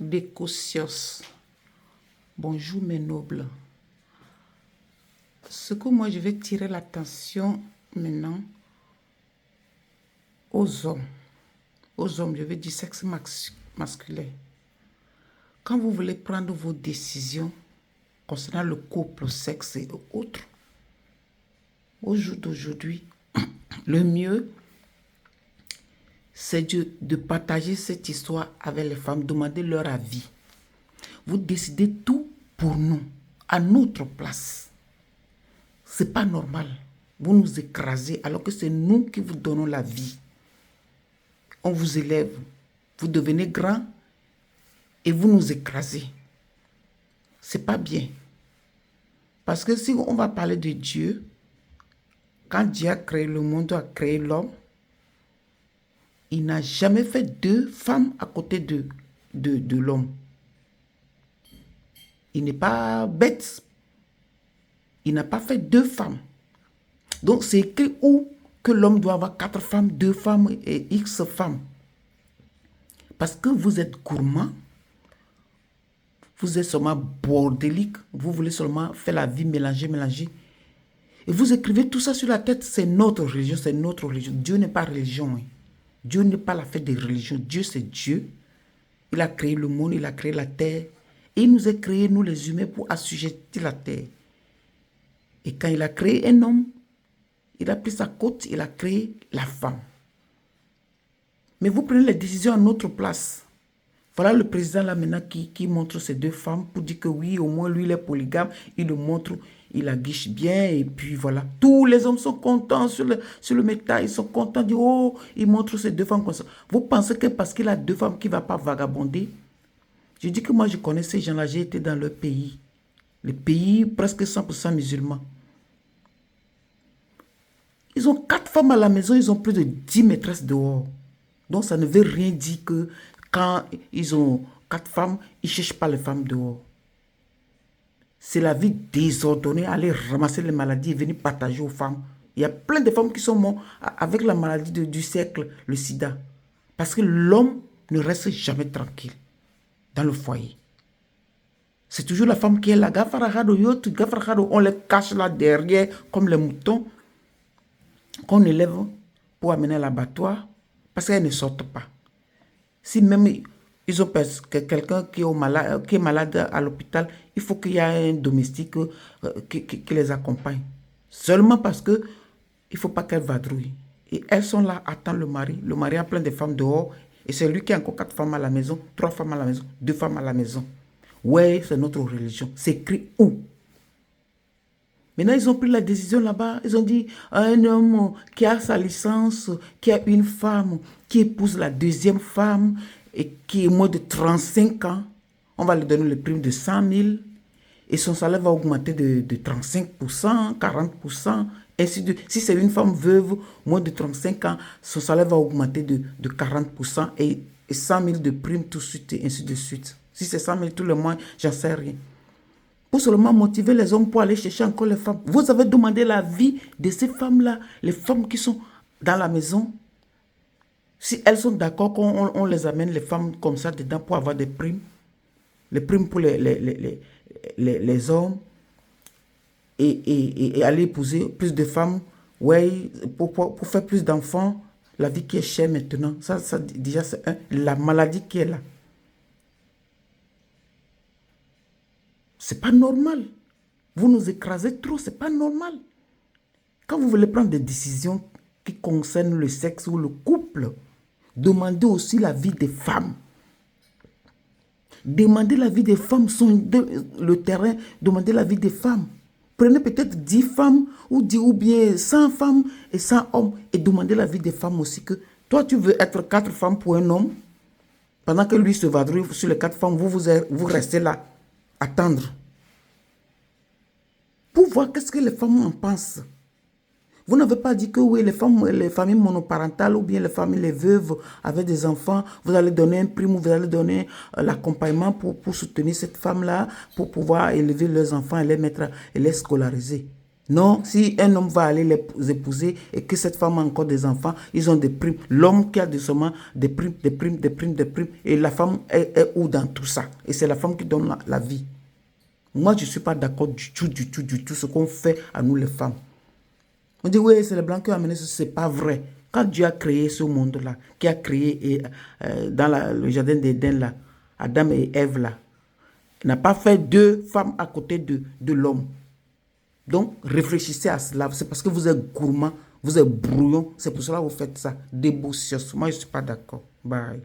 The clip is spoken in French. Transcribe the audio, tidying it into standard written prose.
Décocios. Bonjour mes nobles. Ce que moi je vais tirer l'attention maintenant aux hommes. Aux hommes, je vais dire sexe masculin. Quand vous voulez prendre vos décisions concernant le couple, le sexe et autres, au jour d'aujourd'hui, le mieux, c'est de partager cette histoire avec les femmes, demander leur avis. Vous décidez tout pour nous, à notre place. Ce n'est pas normal. Vous nous écrasez alors que c'est nous qui vous donnons la vie. On vous élève, vous devenez grand et vous nous écrasez. Ce n'est pas bien. Parce que si on va parler de Dieu, quand Dieu a créé le monde, a créé l'homme, il n'a jamais fait deux femmes à côté de l'homme. Il n'est pas bête. Il n'a pas fait deux femmes. Donc c'est écrit où que l'homme doit avoir 4 femmes, 2 femmes et X femmes. Parce que vous êtes gourmand, vous êtes seulement bordélique, vous voulez seulement faire la vie mélanger. Et vous écrivez tout ça sur la tête, c'est notre religion, c'est notre religion. Dieu n'est pas religion. Hein. Dieu n'est pas la fête des religions. Dieu, c'est Dieu. Il a créé le monde, il a créé la terre. Et il nous a créés, nous les humains, pour assujettir la terre. Et quand il a créé un homme, il a pris sa côte, il a créé la femme. Mais vous prenez les décisions à notre place. Voilà le président là maintenant qui montre ces 2 femmes pour dire que oui, au moins lui il est polygame. Il le montre, il la guiche bien et puis voilà. Tous les hommes sont contents sur le métal, ils sont contents. Disent, oh, il montre ces 2 femmes comme ça. Vous pensez que parce qu'il a 2 femmes qu'il ne va pas vagabonder? Je dis que moi je connais ces gens-là, j'ai été dans leur pays. Le pays presque 100% musulman. Ils ont 4 femmes à la maison, ils ont plus de 10 maîtresses dehors. Donc ça ne veut rien dire que quand ils ont 4 femmes, ils ne cherchent pas les femmes dehors. C'est la vie désordonnée, aller ramasser les maladies et venir partager aux femmes. Il y a plein de femmes qui sont mortes avec la maladie du siècle, le sida. Parce que l'homme ne reste jamais tranquille dans le foyer. C'est toujours la femme qui est là. On les cache là derrière comme les moutons qu'on élève pour amener à l'abattoir parce qu'elles ne sortent pas. Si même ils ont quelqu'un qui est malade à l'hôpital, il faut qu'il y ait un domestique qui les accompagne. Seulement parce que il ne faut pas qu'elles vadrouillent. Et elles sont là, attendent le mari. Le mari a plein de femmes dehors. Et c'est lui qui a encore 4 femmes à la maison, 3 femmes à la maison, 2 femmes à la maison. Ouais, c'est notre religion. C'est écrit où? Maintenant, ils ont pris la décision là-bas. Ils ont dit, un homme qui a sa licence, qui a une femme, qui épouse la 2e femme et qui est moins de 35 ans, on va lui donner le prime de 100 000 et son salaire va augmenter de 35%, 40%, ainsi de. Si c'est une femme veuve, moins de 35 ans, son salaire va augmenter de 40% et 100 000 de prime tout de suite et ainsi de suite. Si c'est 100 000 tout le mois, j'en sais rien. Pour seulement motiver les hommes pour aller chercher encore les femmes. Vous avez demandé la vie de ces femmes-là, les femmes qui sont dans la maison. Si elles sont d'accord qu'on les amène, les femmes comme ça, dedans pour avoir des primes. Les primes pour les hommes. Et aller épouser plus de femmes. Ouais, pour faire plus d'enfants. La vie qui est chère maintenant. Ça déjà, c'est la maladie qui est là. C'est pas normal. Vous nous écrasez trop, c'est pas normal. Quand vous voulez prendre des décisions qui concernent le sexe ou le couple, demandez aussi la vie des femmes. Demandez la vie des femmes sur le terrain, demandez la vie des femmes. Prenez peut-être 10 femmes ou bien 100 femmes et 100 hommes et demandez la vie des femmes aussi. Que toi, tu veux être 4 femmes pour un homme, pendant que lui se vadrouille sur les 4 femmes, vous restez là. Attendre. Pour voir qu'est-ce que les femmes en pensent. Vous n'avez pas dit que oui, les familles monoparentales ou bien les familles, les veuves avec des enfants, vous allez donner un prime ou vous allez donner l'accompagnement pour soutenir cette femme-là, pour pouvoir élever leurs enfants et les mettre et les scolariser. Non, si un homme va aller les épouser et que cette femme a encore des enfants, ils ont des primes. L'homme qui a des seulement des primes, des primes, des primes, des primes. Et la femme est où dans tout ça? Et c'est la femme qui donne la vie. Moi, je ne suis pas d'accord du tout, du tout, du tout ce qu'on fait à nous les femmes. On dit, oui, c'est les Blancs qui ont amené ça. Ce n'est pas vrai. Quand Dieu a créé ce monde-là, qui a créé dans le jardin d'Éden, là, Adam et Ève, là, il n'a pas fait deux femmes à côté de l'homme. Donc, réfléchissez à cela. C'est parce que vous êtes gourmand, vous êtes brouillon. C'est pour cela que vous faites ça. Déboussieuse. Moi, je ne suis pas d'accord. Bye.